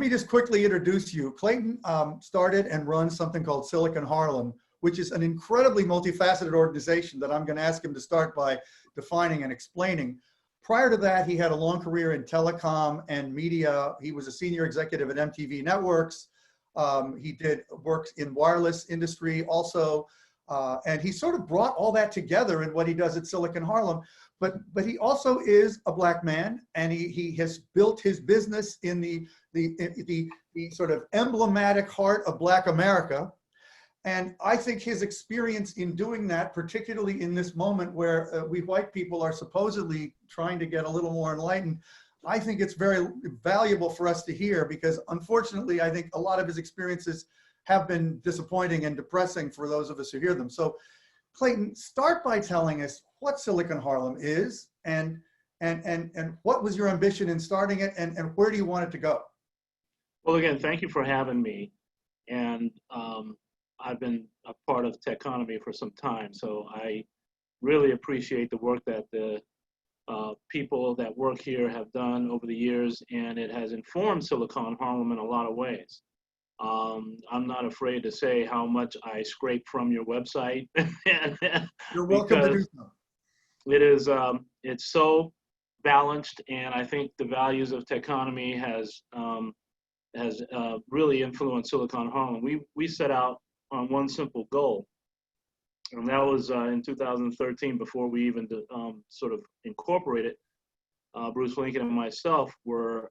me just quickly introduce you. Clayton started and runs something called Silicon Harlem, which is an incredibly multifaceted organization that I'm going to ask him to start by defining and explaining. Prior to that, he had a long career in telecom and media. He was a senior executive at MTV Networks. He did work in wireless industry also. And he sort of brought all that together in what he does at Silicon Harlem. But he also is a Black man, and he has built his business in the sort of emblematic heart of Black America. And I think his experience in doing that, particularly in this moment where we white people are supposedly trying to get a little more enlightened, I think it's very valuable for us to hear, because unfortunately, I think a lot of his experiences have been disappointing and depressing for those of us who hear them. So Clayton, start by telling us what Silicon Harlem is, and what was your ambition in starting it, and where do you want it to go? Well, again, thank you for having me. And I've been a part of Techonomy for some time, so I really appreciate the work that the people that work here have done over the years, and it has informed Silicon Harlem in a lot of ways. I'm not afraid to say how much I scrape from your website. You're welcome to do so. It is, it's so balanced, and I think the values of Techonomy has really influenced Silicon Harlem. We set out on one simple goal, and that was in 2013, before we even sort of incorporated. Bruce Lincoln and myself were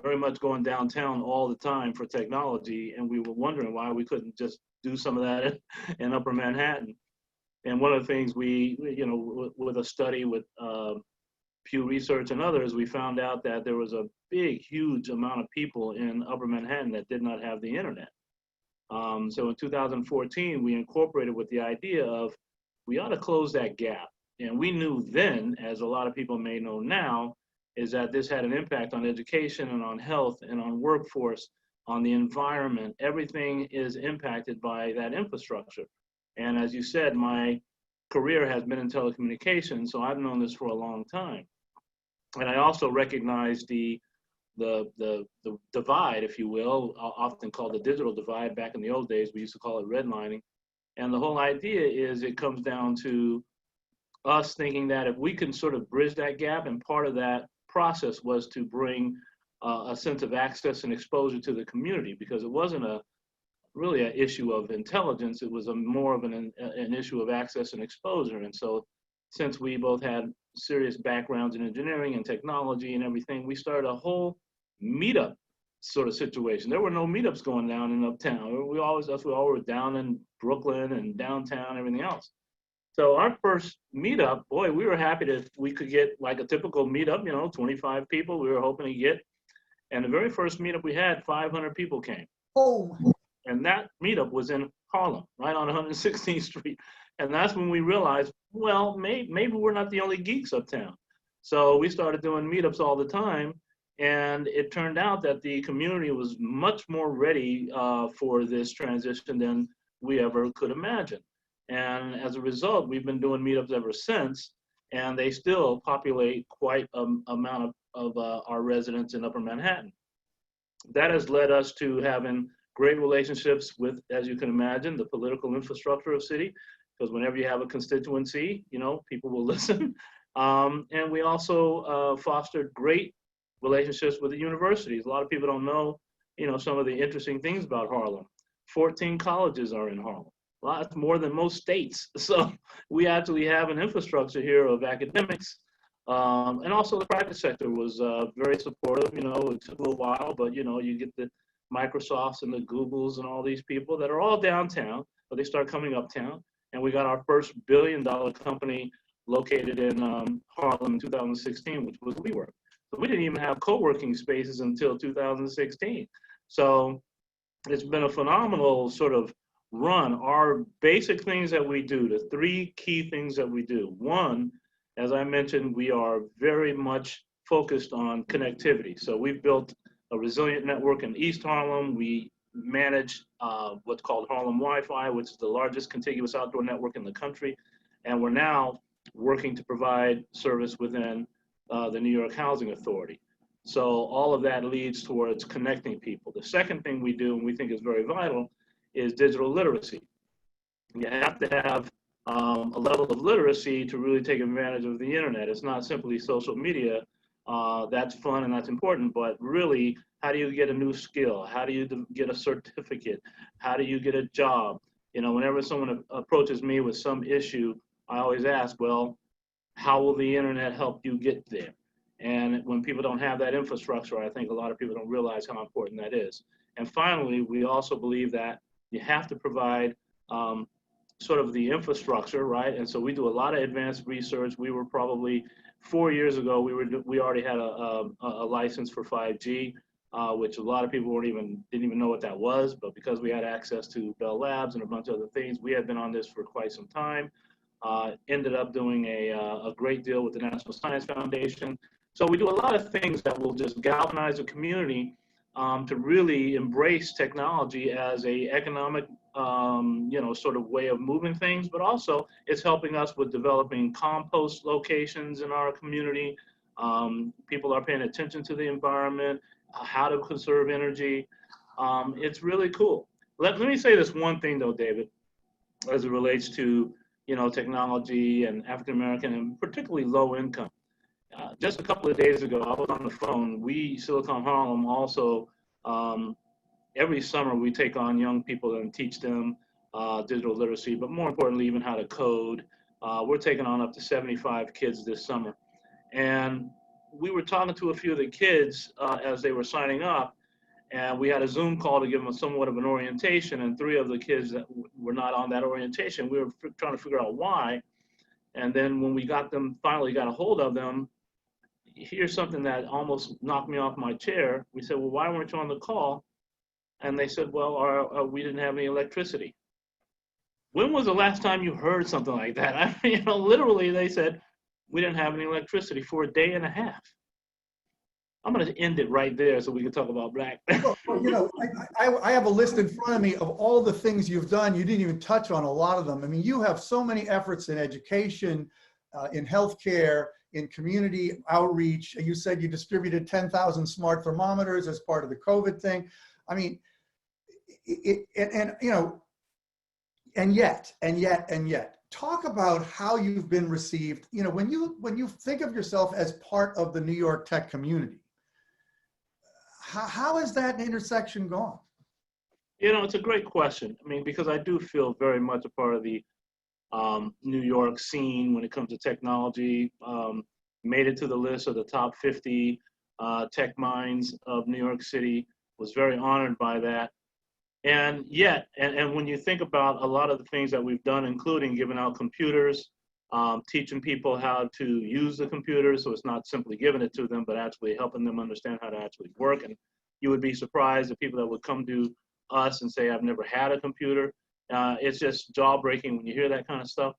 very much going downtown all the time for technology, and we were wondering why we couldn't just do some of that in Upper Manhattan. And one of the things with a study with Pew Research and others, we found out that there was a big, huge amount of people in Upper Manhattan that did not have the internet. So in 2014, we incorporated with the idea of we ought to close that gap. And we knew then, as a lot of people may know now, is that this had an impact on education and on health and on workforce, on the environment. Everything is impacted by that infrastructure. And as you said, my career has been in telecommunications, so I've known this for a long time. And I also recognize the divide, if you will, often called the digital divide. Back in the old days, we used to call it redlining. And the whole idea is it comes down to us thinking that if we can sort of bridge that gap, and part of that process was to bring a sense of access and exposure to the community, because it wasn't really an issue of intelligence, it was more of an issue of access and exposure. And so since we both had serious backgrounds in engineering and technology and everything, we started a whole meetup sort of situation. There were no meetups going down in Uptown. We all were down in Brooklyn and downtown, everything else. So our first meetup, boy, we were happy that we could get like a typical meetup, 25 people we were hoping to get. And the very first meetup we had, 500 people came. Oh. And that meetup was in Harlem, right on 116th Street. And that's when we realized, well, maybe we're not the only geeks uptown. So we started doing meetups all the time. And it turned out that the community was much more ready for this transition than we ever could imagine. And as a result, we've been doing meetups ever since, and they still populate quite an amount of our residents in Upper Manhattan. That has led us to having great relationships with, as you can imagine, the political infrastructure of city, because whenever you have a constituency, people will listen. And we also fostered great relationships with the universities. A lot of people don't know, some of the interesting things about Harlem. 14 colleges are in Harlem. That's more than most states. So we actually have an infrastructure here of academics. And also the private sector was very supportive. It took a little while, but you get the Microsofts and the Googles and all these people that are all downtown, but they start coming uptown. And we got our first billion-dollar company located in Harlem in 2016, which was WeWork. So we didn't even have co-working spaces until 2016. So it's been a phenomenal sort of run. Our basic things that we do, the three key things that we do. One, as I mentioned, we are very much focused on connectivity. So we've built a resilient network in East Harlem. We manage what's called Harlem Wi-Fi, which is the largest contiguous outdoor network in the country. And we're now working to provide service within the New York Housing Authority. So all of that leads towards connecting people. The second thing we do, and we think is very vital, is digital literacy. You have to have a level of literacy to really take advantage of the internet. It's not simply social media. That's fun and that's important, but really, how do you get a new skill? How do you get a certificate? How do you get a job? You know, whenever someone approaches me with some issue, I always ask, well, how will the internet help you get there? And when people don't have that infrastructure, I think a lot of people don't realize how important that is. And finally, we also believe that you have to provide sort of the infrastructure, right? And so we do a lot of advanced research. We were probably 4 years ago, we already had a license for 5G, which a lot of people didn't even know what that was. But because we had access to Bell Labs and a bunch of other things, we had been on this for quite some time. Ended up doing a great deal with the National Science Foundation. So we do a lot of things that will just galvanize the community to really embrace technology as a economic, sort of way of moving things, but also it's helping us with developing compost locations in our community. People are paying attention to the environment, how to conserve energy. It's really cool. Let me say this one thing though, David, as it relates to, technology and African American and particularly low income. Just a couple of days ago, I was on the phone. Silicon Harlem also, every summer we take on young people and teach them digital literacy, but more importantly, even how to code. We're taking on up to 75 kids this summer. And we were talking to a few of the kids as they were signing up, and we had a Zoom call to give them somewhat of an orientation, and 3 of the kids that were not on that orientation, we were trying to figure out why. And then when we finally got a hold of them, here's something that almost knocked me off my chair. We said, well, why weren't you on the call? And they said, well, we didn't have any electricity. When was the last time you heard something like that? I mean, literally they said, we didn't have any electricity for a day and a half. I'm going to end it right there so we can talk about black. Well, I have a list in front of me of all the things you've done. You didn't even touch on a lot of them. I mean, you have so many efforts in education, in healthcare, in community outreach. You said you distributed 10,000 smart thermometers as part of the COVID thing. I mean, and yet, talk about how you've been received. When you think of yourself as part of the New York tech community, how has that intersection gone? It's a great question. I mean, because I do feel very much a part of the New York scene when it comes to technology. Made it to the list of the top 50 tech minds of New York City. Was very honored by that. And yet, and when you think about a lot of the things that we've done, including giving out computers, teaching people how to use the computer, so it's not simply giving it to them, but actually helping them understand how to actually work. And you would be surprised the people that would come to us and say, I've never had a computer. It's just jaw-breaking when you hear that kind of stuff.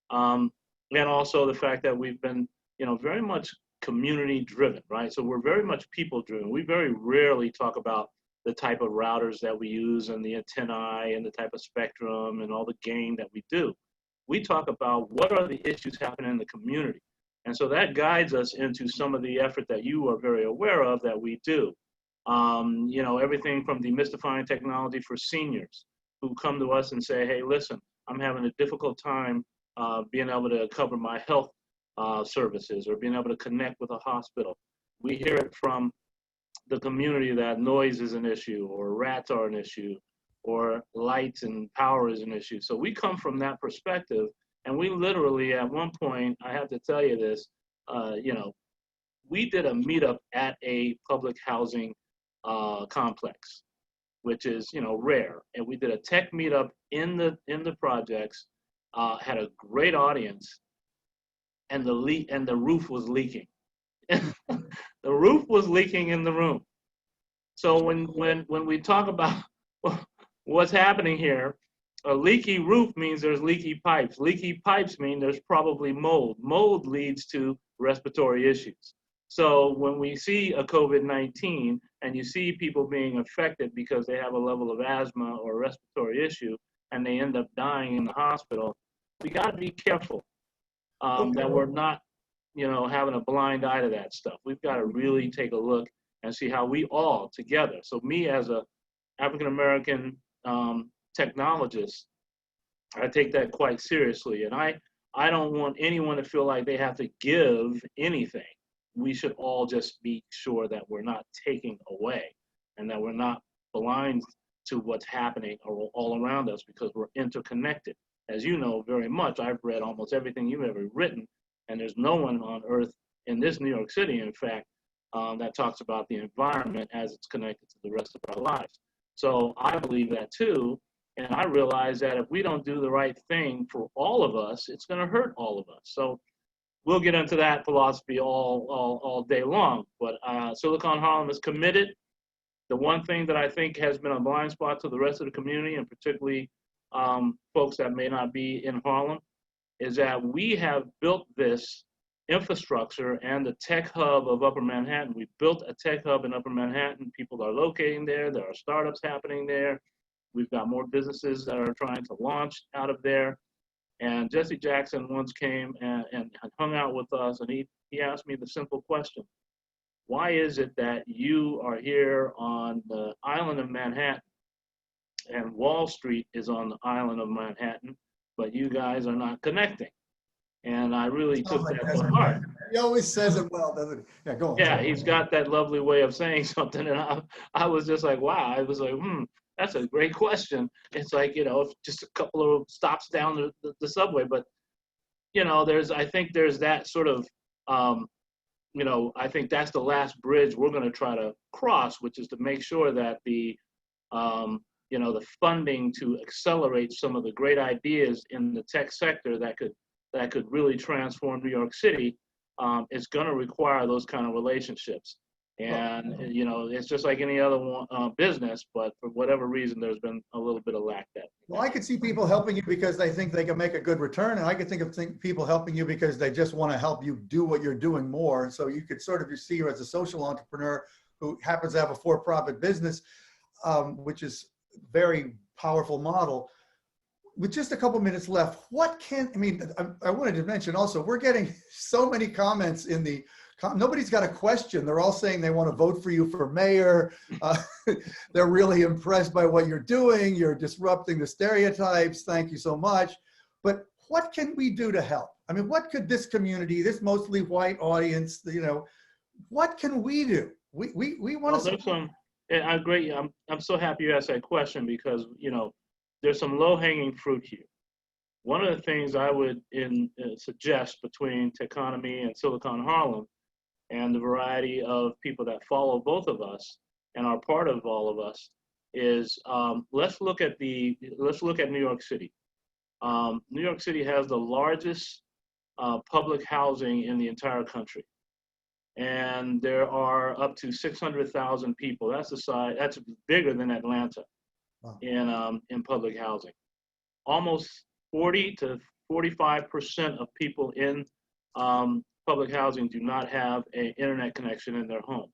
And also the fact that we've been, very much community-driven, right? So we're very much people-driven. We very rarely talk about the type of routers that we use and the antennae and the type of spectrum and all the gain that we do. We talk about what are the issues happening in the community. And so that guides us into some of the effort that you are very aware of that we do. Everything from demystifying technology for seniors who come to us and say, hey, listen, I'm having a difficult time being able to cover my health services or being able to connect with a hospital. We hear it from the community that noise is an issue or rats are an issue or lights and power is an issue. So we come from that perspective, and we literally at one point, I have to tell you this, we did a meetup at a public housing complex, which is rare, and we did a tech meetup in the projects, had a great audience, and the roof was leaking. The roof was leaking in the room. So when we talk about what's happening here, a leaky roof means there's leaky pipes. Leaky pipes mean there's probably mold. Mold leads to respiratory issues. So when we see a COVID-19 and you see people being affected because they have a level of asthma or respiratory issue and they end up dying in the hospital, we got to be careful that we're not having a blind eye to that stuff. We've got to really take a look and see how we all together. So me as a African American technologist, I take that quite seriously, and I don't want anyone to feel like they have to give anything. We should all just be sure that we're not taking away, and that we're not blind to what's happening all around us, because we're interconnected. As you know very much, I've read almost everything you've ever written, and there's no one on earth in this New York City, in fact, that talks about the environment as it's connected to the rest of our lives. So I believe that too, and I realize that if we don't do the right thing for all of us, it's going to hurt all of us. So we'll get into that philosophy all day long. But Silicon Harlem is committed. The one thing that I think has been a blind spot to the rest of the community, and particularly folks that may not be in Harlem, is that we have built this infrastructure and the tech hub of Upper Manhattan. We built a tech hub in Upper Manhattan. People are locating there. There are startups happening there. We've got more businesses that are trying to launch out of there. And Jesse Jackson once came and hung out with us, and he asked me the simple question: why is it that you are here on the island of Manhattan and Wall Street is on the island of Manhattan, but you guys are not connecting? And I really took that to heart. He always says it well, doesn't he? Yeah, go on. Yeah, he's got that lovely way of saying something, and I was just like, wow. I was like, that's a great question. It's like, just a couple of stops down the subway, but I think there's that sort of, I think that's the last bridge we're going to try to cross, which is to make sure that the funding to accelerate some of the great ideas in the tech sector that could really transform New York City is going to require those kind of relationships. And, it's just like any other business, but for whatever reason, there's been a little bit of lack there. Well, I could see people helping you because they think they can make a good return. And I could think of people helping you because they just want to help you do what you're doing more. So you could sort of see you as a social entrepreneur who happens to have a for-profit business, which is a very powerful model. With just a couple minutes left, I wanted to mention also, we're getting so many comments nobody's got a question. They're all saying they want to vote for you for mayor. They're really impressed by what you're doing. You're disrupting the stereotypes. Thank you so much. But what can we do to help? I mean, what could this community, this mostly white audience, what can we do? We want to. I agree. I'm so happy you asked that question because, there's some low-hanging fruit here. One of the things I would suggest between Techonomy and Silicon Harlem and the variety of people that follow both of us and are part of all of us is let's look at New York City. New York City has the largest public housing in the entire country, and there are up to 600,000 people. That's bigger than Atlanta. Wow. In public housing. Almost 40 to 45% of people in public housing do not have an internet connection in their home,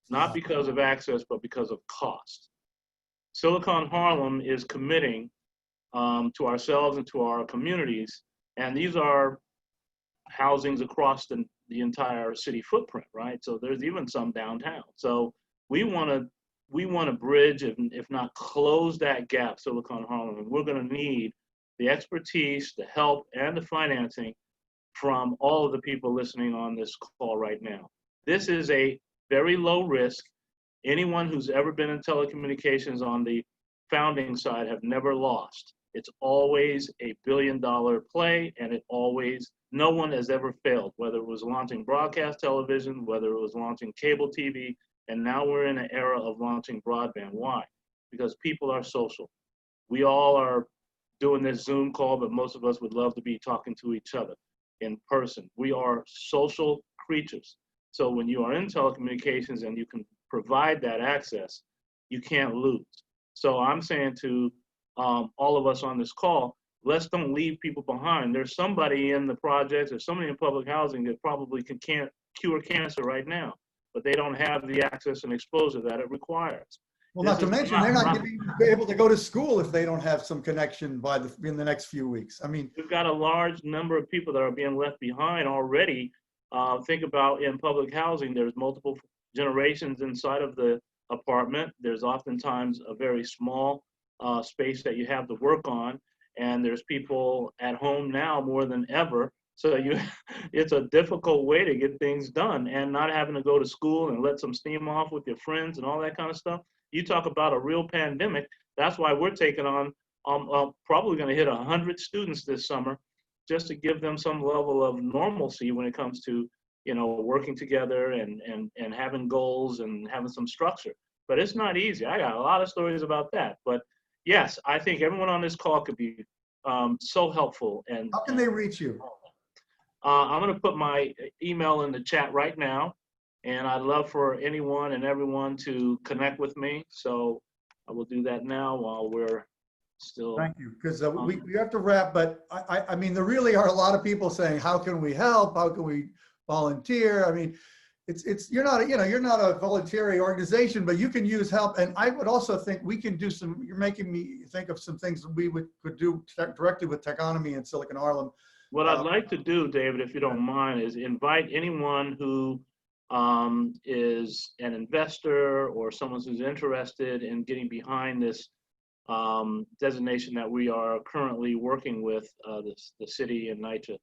not because of access, but because of cost. Silicon Harlem is committing to ourselves and to our communities, and these are housings across the entire city footprint, right? So there's even some downtown. So we want to bridge, if not close that gap, Silicon Harlem, and we're going to need the expertise, the help, and the financing from all of the people listening on this call right now. This is a very low risk. Anyone who's ever been in telecommunications on the founding side have never lost. It's always a billion-dollar play, and no one has ever failed, whether it was launching broadcast television, whether it was launching cable TV, and now we're in an era of launching broadband. Why? Because people are social. We all are doing this Zoom call, but most of us would love to be talking to each other in person. We are social creatures. So when you are in telecommunications and you can provide that access, you can't lose. So I'm saying to all of us on this call, let's don't leave people behind. There's somebody in the projects or somebody in public housing that probably can't cure cancer right now, but they don't have the access and exposure that it requires. Well, not to mention, they're not going to be able to go to school if they don't have some connection in the next few weeks. I mean, we've got a large number of people that are being left behind already Think about in public housing, there's multiple generations inside of the apartment. There's oftentimes a very small space that you have to work on, and there's people at home now more than ever. So it's a difficult way to get things done, and not having to go to school and let some steam off with your friends and all that kind of stuff. You talk about a real pandemic. That's why we're taking on probably going to hit 100 students this summer, just to give them some level of normalcy when it comes to, working together and having goals and having some structure. But it's not easy. I got a lot of stories about that. But yes, I think everyone on this call could be so helpful. And how can they reach you? I'm going to put my email in the chat right now, and I'd love for anyone and everyone to connect with me. So I will do that now while we're still. Thank you, because we have to wrap, but I mean, there really are a lot of people saying, how can we help? How can we volunteer? I mean, you're not a voluntary organization, but you can use help. And I would also think we can do you're making me think of some things that we could do directly with Techonomy and Silicon Harlem. What I'd like to do, David, if you don't mind, is invite anyone who is an investor or someone who's interested in getting behind this designation that we are currently working with the city in NYCHA.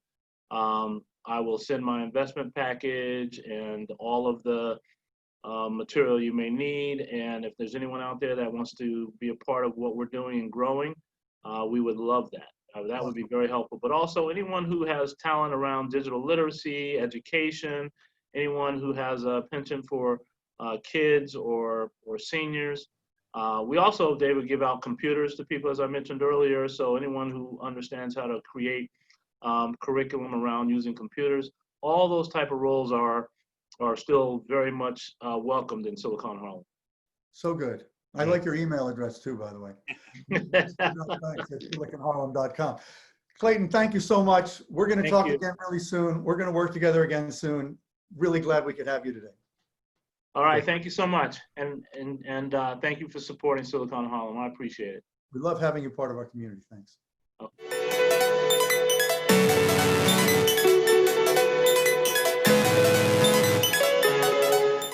I will send my investment package and all of the material you may need. And if there's anyone out there that wants to be a part of what we're doing and growing, we would love that. That would be very helpful. But also anyone who has talent around digital literacy, education, anyone who has a penchant for kids or seniors. We also, David, give out computers to people, as I mentioned earlier. So anyone who understands how to create curriculum around using computers, all those type of roles are still very much welcomed in Silicon Harlem. So good. I like your email address too, by the way. Thanks at siliconharlem.com. Clayton, thank you so much. We're going to talk again really soon. We're going to work together again soon. Really glad we could have you today. All right, thank you so much, and thank you for supporting Silicon Harlem. I appreciate it. We love having you part of our community. Thanks. Okay.